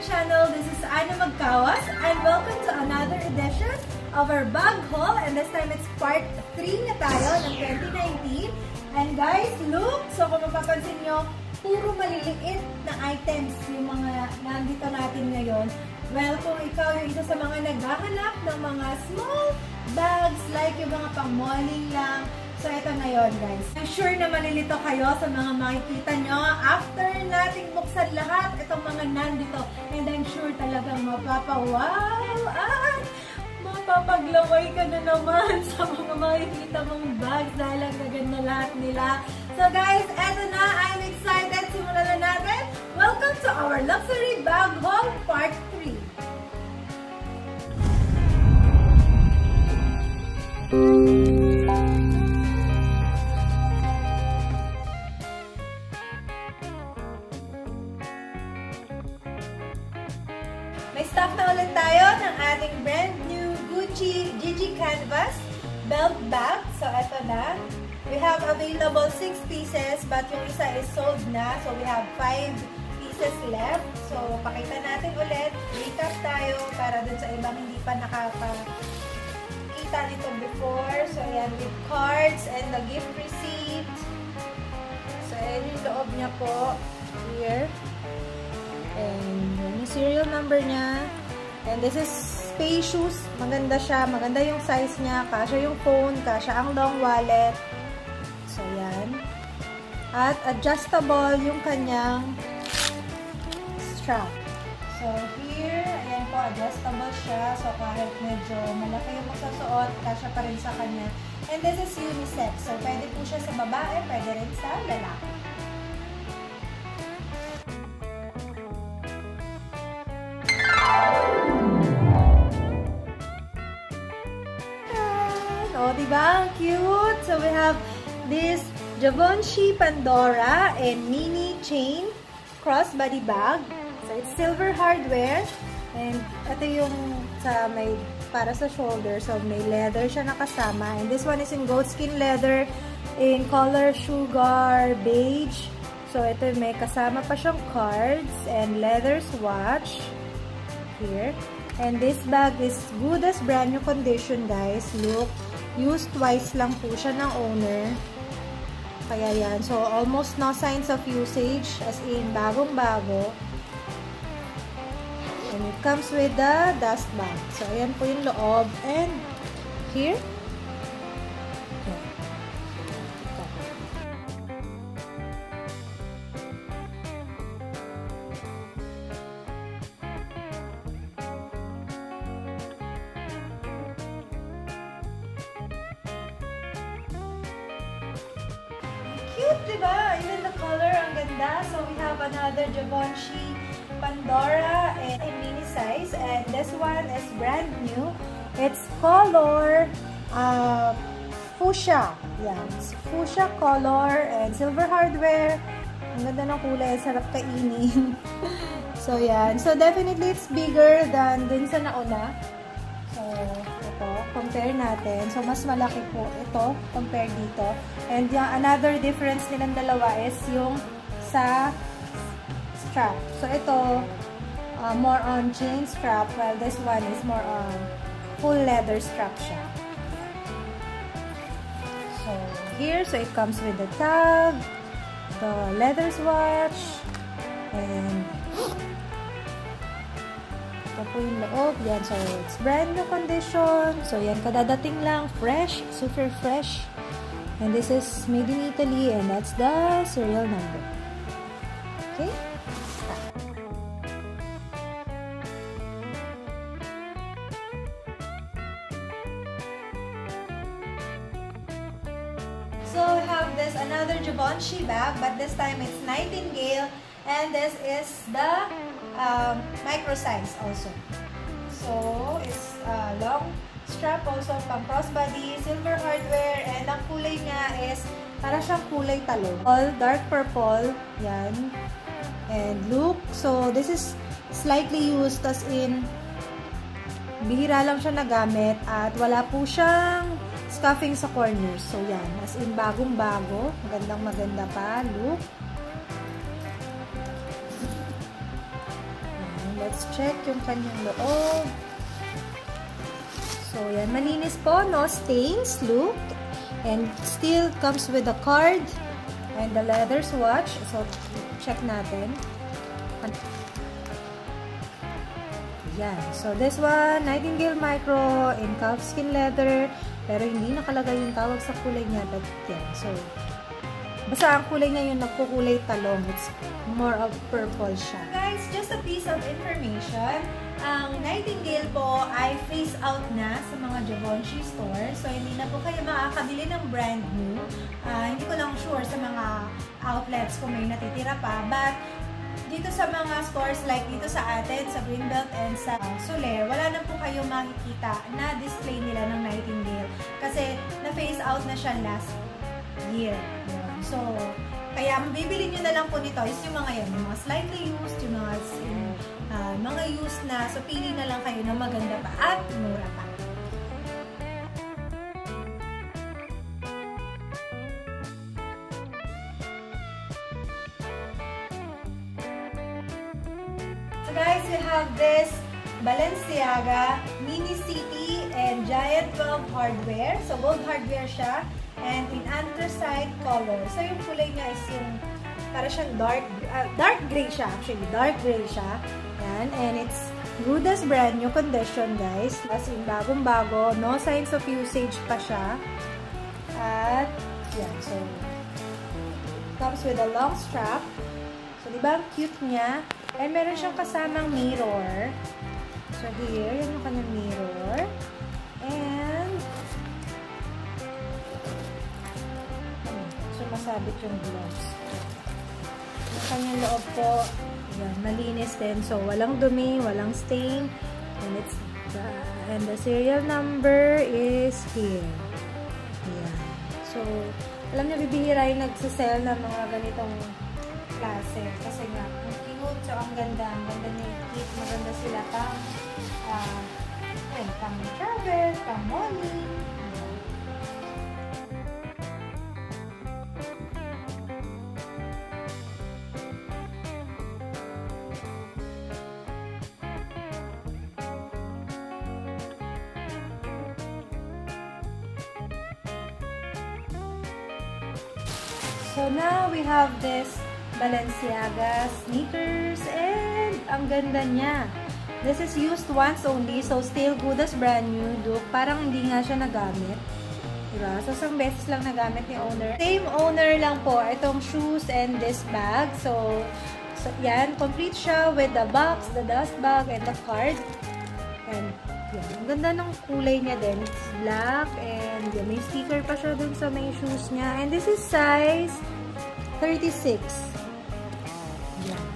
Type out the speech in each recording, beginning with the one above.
channel. This is Ana Magkawas and welcome to another edition of our bag haul, and this time it's part 3 na tayo ng 2019. And guys, look! So kung mapapansin nyo, puro maliliit na items yung mga nandito natin ngayon. Well, kung ikaw yung isa sa mga naghahanap ng mga small bags, like yung mga pang-malling lang, so ito na yun guys. I'm sure na malilito kayo sa mga makikita nyo after nating buksan lahat itong mga nandito. And I'm sure talagang mapapawaw at mapapaglaway ka na naman sa mga makikita mong bags dahil ang gaganda lahat nila. So guys, eto na. I'm excited. Simulan na natin. Welcome to our luxury bag haul part 3. May stock na ulit tayo ng ating brand new Gucci Gigi Canvas belt bag. So, ito na. We have available 6 pieces but yung isa is sold na. So, we have 5 pieces left. So, pakita natin ulit. Recap tayo para dun sa ibang hindi pa nakakakita nito before. So, ayan, with cards and the gift receipt. So, ayan yung loob niya po. Here. And yung serial number niya. And this is spacious. Maganda siya. Maganda yung size niya. Kasya yung phone. Kasya ang long wallet. So, yan. At adjustable yung kanyang strap. So, here, ayan po, adjustable siya. So, kahit medyo malaki yung magsusuot, kasya pa rin sa kanya. And this is unisex. So, pwede po siya sa babae, pwede rin sa lalaki. Oh, diba? Cute! So, we have this Givenchy Pandora and mini chain crossbody bag. So, it's silver hardware. And ito yung sa may para sa shoulder. So, may leather siya nakasama. And this one is in goatskin leather in color sugar beige. So, ito may kasama pa siyang cards and leather swatch. Here. And this bag is good as brand new condition, guys. Look. Used twice lang po siya ng owner. Kaya yan. So, almost no signs of usage. As in, bagong-bago. And it comes with the dust bag. So, ayan po yung loob. And, here. Cute, diba? Even the color, ang ganda. So, we have another Givenchy Pandora and a mini size. And this one is brand new. It's color fuchsia. Yan. It's fuchsia color and silver hardware. Ang ganda ng kulay. Sarap kainin. So, yan. So, definitely it's bigger than dun sa nauna. So, ito. Compare natin. So, mas malaki po ito compare dito. And yung another difference nilang dalawa is yung sa strap. So, ito, more on chain strap, while this one is more on full leather strap siya. So, here, so it comes with the tag, the leather swatch, and ito po yung loob. Yan, so it's brand new condition. So, yan, kadadating lang. Fresh, super fresh. And this is made in Italy, and that's the serial number. Okay? So, we have this another Givenchy bag, but this time it's Nightingale, and this is the micro size also. So, it's long strap also, pang crossbody, silver hardware, and ang kulay niya is para siyang kulay talong. All dark purple, yan. And look, so this is slightly used, as in bihira lang siya nagamit at wala po siyang scuffing sa corners. So yan, as in bagong-bago, magandang-maganda pa, look. let's check yung kanyang loob. So, yan. Malinis po, no stains, look. And still comes with a card and the leather swatch. So, check natin. Yan. So, this one, Nightingale Micro in calfskin leather. Pero hindi nakalagay yung tawag sa kulay niya. But, yan. So, basta ang kulay niya yung nagkukulay talong. It's more of purple siya. Guys, just a piece of information. Ang Nightingale po ay phase out na sa mga Givenchy stores. So, hindi na po kayo makakabili ng brand new. Hindi ko lang sure sa mga outlets kung may natitira pa. But, dito sa mga stores like dito sa atin, sa Greenbelt and sa Soler, wala na po kayo makikita na display nila ng Nightingale. Kasi, na-phase out na siya last year. So, kaya bibili nyo na lang po nito is yung mga yan, yung mga slightly used, yung mga used na, so pili na lang kayo na maganda pa at mura pa. So guys, we have this Balenciaga Mini City and Giant 12 hardware. So gold hardware siya. And in anthracite color. So, yung kulay niya is yung, para siyang dark gray siya, actually. Dark gray siya. Yan. And it's good as brand new condition, guys. As in, bagong-bago. No signs of usage pa siya. At, yan. So, comes with a long strap. So, diba ang cute niya? And meron siyang kasamang mirror. So, here, yan yung kanyang mirror. And, masabit yung gloves. Yung kanyang loob po, yan, malinis din. So, walang dumi, walang stain. And the serial number is here. Yan. So, alam niyo, bibihira yung nagsisell ng mga ganitong klase. Kasi nga, ang cute. So, ang ganda niya yung kit. Maganda sila pang travel, pang morning. So now we have this Balenciaga sneakers and ang ganda niya. This is used once only, so still good as brand new look. Parang hindi nga siya nagamit. Diba? So isang beses lang nagamit ni owner. Same owner lang po itong shoes and this bag. So yan, complete siya with the box, the dust bag, and the card. And yan, ang ganda ng kulay niya din. It's black and yan, may sticker pa siya dun sa may shoes niya. And this is size 36. Yan.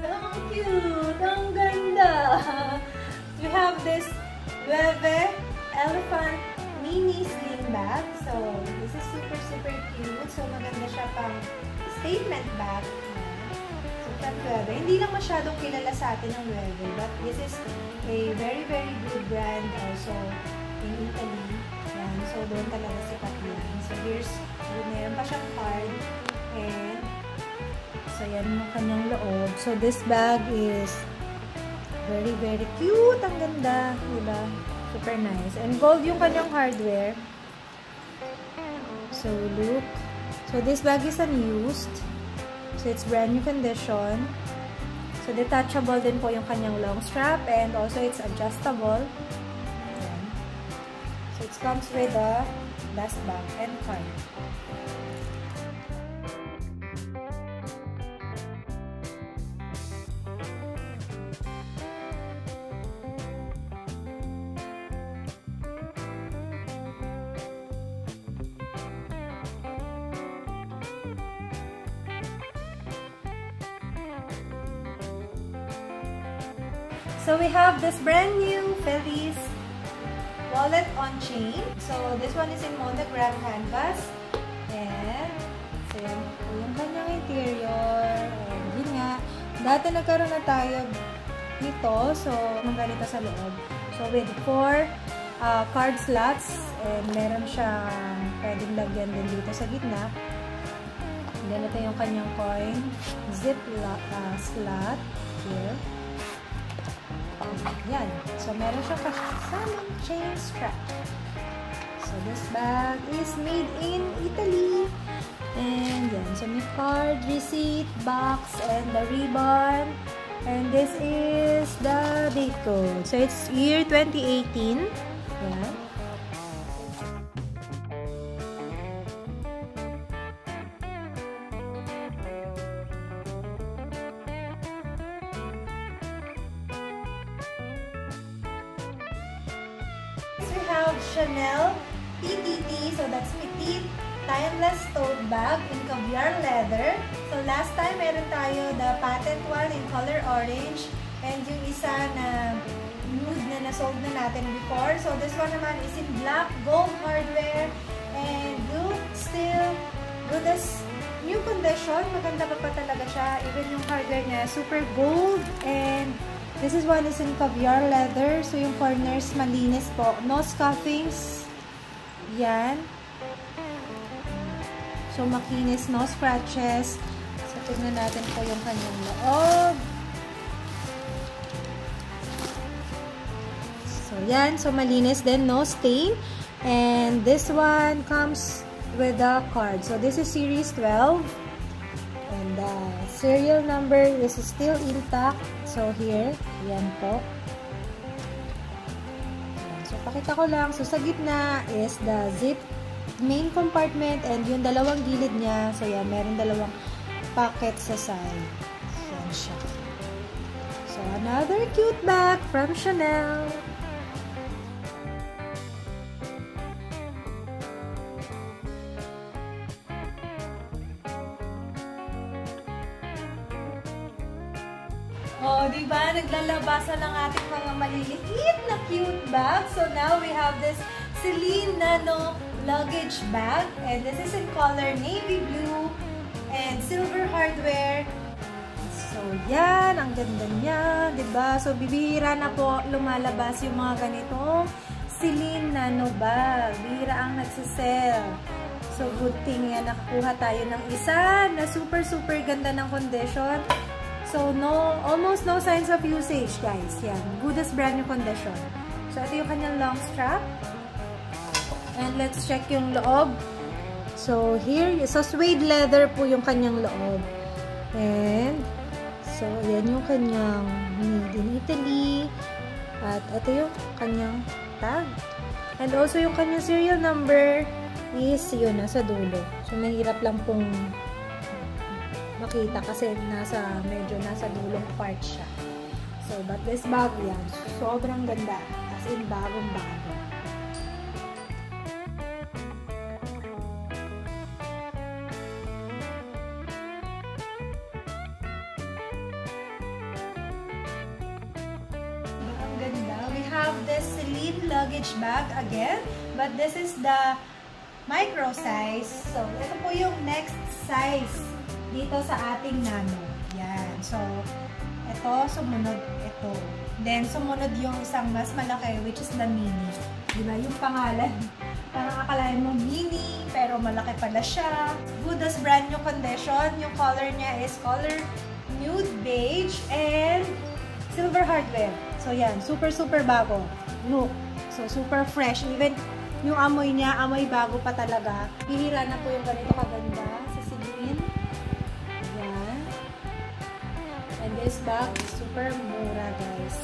Ang cute! Ang ganda! We have this Loewe Elephant Mini Sling Bag. So, this is super, super cute. So, maganda siya pang statement bag. So, from Loewe. Hindi lang masyadong kilala sa atin ng Loewe, but this is a very, very good brand also in Italy. Yan. So, doon talaga sikat yan. So, meron pa siyang card. And, so, yan yung kanyang loob. So, this bag is very, very cute. Ang ganda. Diba? Super nice. And gold yung kanyang hardware. So, look. So, this bag is unused. So, it's brand new condition. So, detachable din po yung kanyang long strap. And also, it's adjustable. Ayan. So, it comes with a dust bag and card. So we have this brand new Feliz wallet on chain. So this one is in monogram canvas. And so yan po yung kanyang interior. And yun nga. Dati nagkaroon na tayo nito. So mga ganito sa loob. So with 4 card slots. And meron siyang pwedeng lagyan din dito sa gitna. Ganito yung kanyang coin zip slot here. Yan. So, meron siyang kasamang chain strap. So, this bag is made in Italy. And yan. So, may card, receipt, box, and the ribbon. And this is the date code. So, it's year 2018. Yan. We have Chanel PTT. So, that's petite timeless tote bag in caviar leather. So, last time, meron tayo the patent one in color orange. And yung isa na nude na nasold na natin before. So, this one naman is in black, gold hardware. And good, still good as new condition. Maganda pa talaga siya. Even yung hardware niya, super gold. And this is one is in caviar leather. So, yung corners malinis po. No scuffings. Yan. So, makinis, no scratches. So, tignan natin po yung kanyang loob. So, yan. So, malinis din, no stain. And this one comes with the card. So, this is series 12. And the serial number is still intact. So, here. Yan po. So, pakita ko lang. So, sa gitna is the zip main compartment and yung dalawang gilid niya. So, yan. Meron dalawang pocket sa side. Yan siya. So, another cute bag from Chanel. Oh, diba? Naglalabasan ng ating mga maliliit na cute bag. So, now we have this Celine Nano luggage bag. And this is in color navy blue and silver hardware. So, yan. Ang ganda niya. Diba? So, bibihira na po lumalabas yung mga ganitong Celine Nano bag. Bihira ang nagsisell. So, good thing yan. Nakakuha tayo ng isa na super ganda ng condition. So, almost no signs of usage, guys. Yan. Good as brand new condition. So, ito yung kanyang long strap. And let's check yung loob. So, here, so suede leather po yung kanyang loob. And, so, yan yung kanyang made in Italy. At, ito yung kanyang tag. And also, yung kanyang serial number is, yun, nasa dulo. So, mahirap lang pong makita kasi medyo nasa dulong part siya. So, but this bag yan, sobrang ganda. As in, bagong-bago. Ang ganda. We have this Celine luggage bag again, but this is the micro size. So, ito po yung next size dito sa ating nano. Yan. So, ito, sumunod ito. Then, sumunod yung isang mas malaki, which is the mini. Diba? Yung pangalan. Parang akalain mo mini, pero malaki pala siya. Good as brand new condition. Yung color niya is color nude beige and silver hardware. So, yan. Super bago. Look. So, super fresh. Even yung amoy niya, amoy bago pa talaga. Bihira na po yung ganito kaganda sa Celine. And this bag is super mura, guys.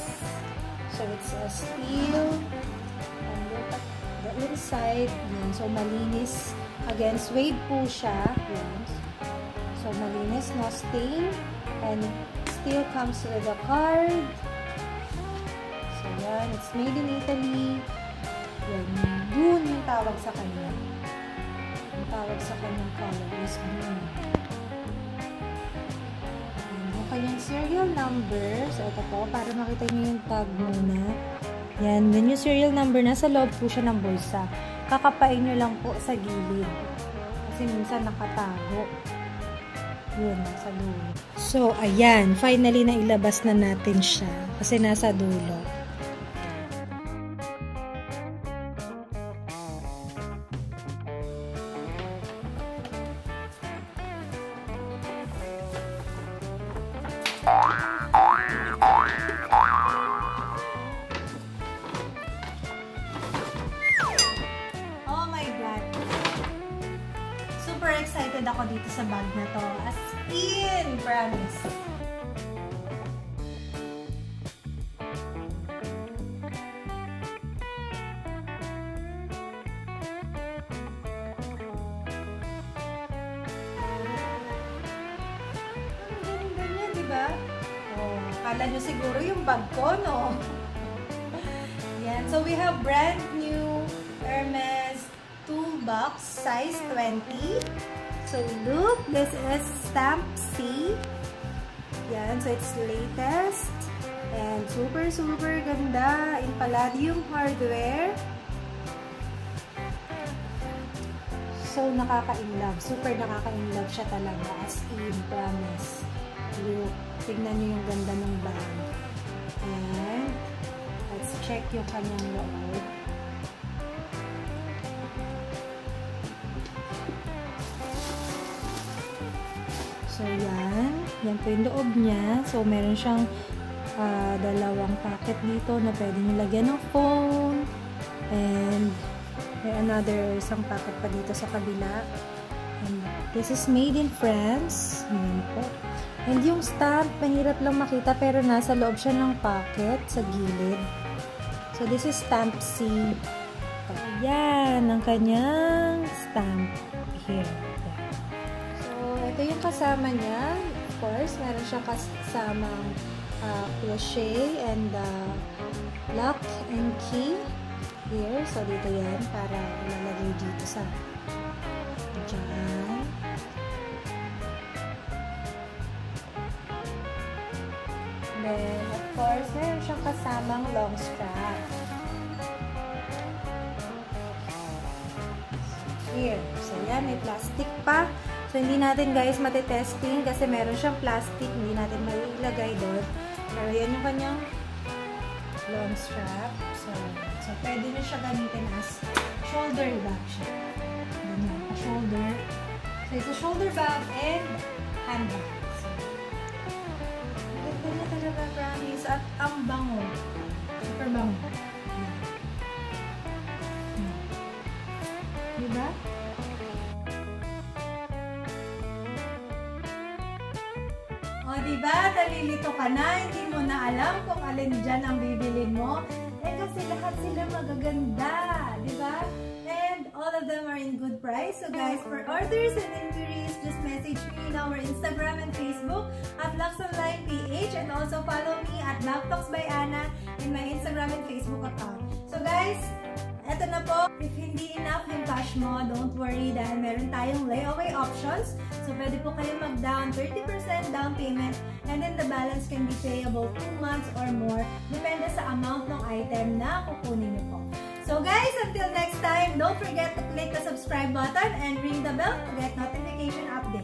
So, it's a steel. And look at the inside. Yan. So, malinis. Again, suede po siya. Yan. So, malinis. No stain. And still comes with a card. So, yan. It's made in Italy. Yan. Blue yung tawag sa kanya. Yung tawag sa kanyang color is blue. Kanyang serial number. So, ito po, para makita nyo yung tag muna. Yan. Then, yung serial number, nasa loob po siya ng bulsa. Kakapain nyo lang po sa gilid. Kasi minsan nakatago. Yun, nasa dulo. So, ayan. Finally, nailabas na natin siya. Kasi nasa dulo. super excited ako dito sa bag na to. As in, promise. Akala nyo siguro yung bag ko, no? Yan. So, we have brand new Hermes toolbox, size 20. So, look, this is stamp C. Yan. So, it's latest. And super, super ganda. In Palladium hardware. So, nakaka-inlove. Super nakaka-inlove siya talaga. As in, promise. Look. Tignan nyo yung ganda ng bag. And, let's check yung kanyang loob. So, yan. Yan po yung loob niya. So, meron siyang dalawang pocket dito na pwede nyo lagyan ng phone. And, may another isang pocket pa dito sa kabila. And, this is made in France. Yan po. And yung stamp, mahirap lang makita pero nasa loob siya ng pocket sa gilid. So, this is stamp C. Ayan, ang kanyang stamp here. Ayan. So, ito yung kasama niya. Of course, meron siya kasamang crochet and lock and key here. So, dito yan para ilalagay dito sa dyan. Then, of course, meron siyang kasamang long strap. Here. So, yan. May plastic pa. So, hindi natin, guys, matitesting kasi meron siyang plastic. Hindi natin mailagay doon. Pero, yan yung kanyang long strap. So pwede nyo siya gamitin as shoulder bag siya. Ganyan. Shoulder. So, it's a shoulder bag and handbag. Talaga, promise. At ang bango. Super bango. Diba? O, diba? Nalilito ka na. Hindi mo na alam kung alin dyan ang bibilin mo. Eh, kasi lahat sila magaganda. Diba? And all of them are in good price. So, guys, for orders and inquiries, just message me in our Instagram and Facebook at LuxOnlinePH, and also follow me at Laptops by Anna in my Instagram and Facebook account. So guys, eto na po. If hindi enough yung cash mo, don't worry dahil meron tayong layaway options. So pwede po kayo mag-down 30% down payment, and then the balance can be payable 2 months or more depende sa amount ng item na kukunin niyo po. So guys, until next time, don't forget to click the subscribe button and ring the bell to get notification updates.